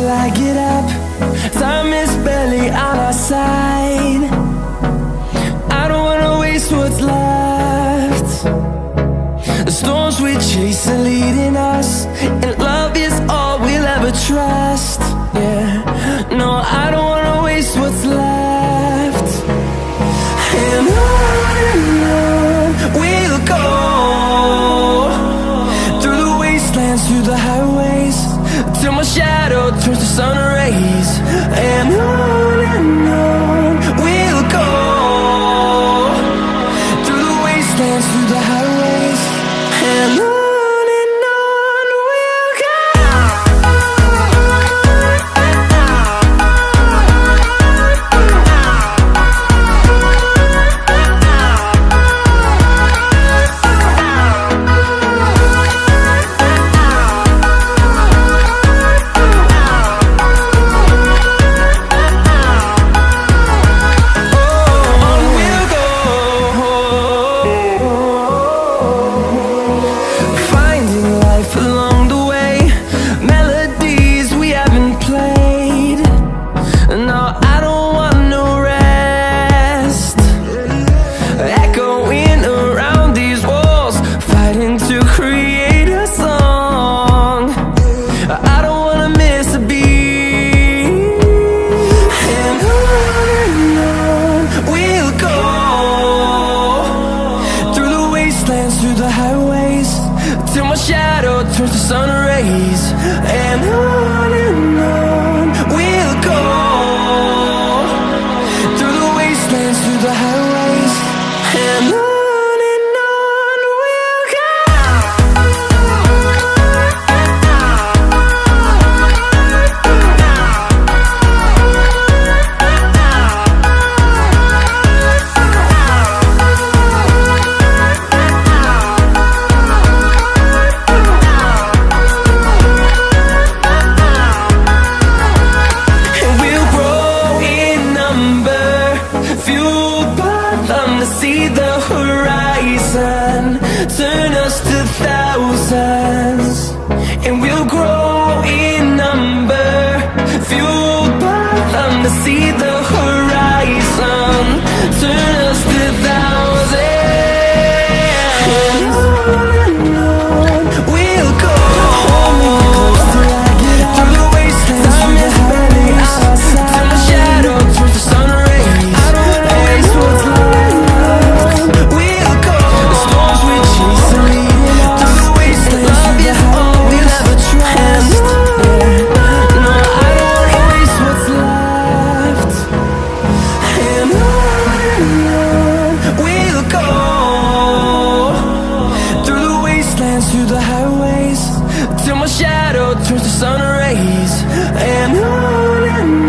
till I get up. Time is barely on our side. I don't wanna waste what's left. The storms we chase are leading us, and love is all we'll ever trust. Yeah, no, I don't wanna waste what's left. And on we'll go, through the wastelands, through the highways, till my shadow turns to sun rays. And on we'll go, through the wastelands, through the highways, and on we'll go. Through the highways, till my shadow turns to sun rays. And on we'll go, through the wastelands, through the highways, and on we'll go. See the horizon, turn us to thousands, and we'll grow in number, fueled by them to see the horizon, turn us to thousands, and on we'll go, through the wastelands, through the highways, till my shadow turns to sun rays. I don't wanna waste what's left. Through the highways, till my shadow turns to sun rays. And on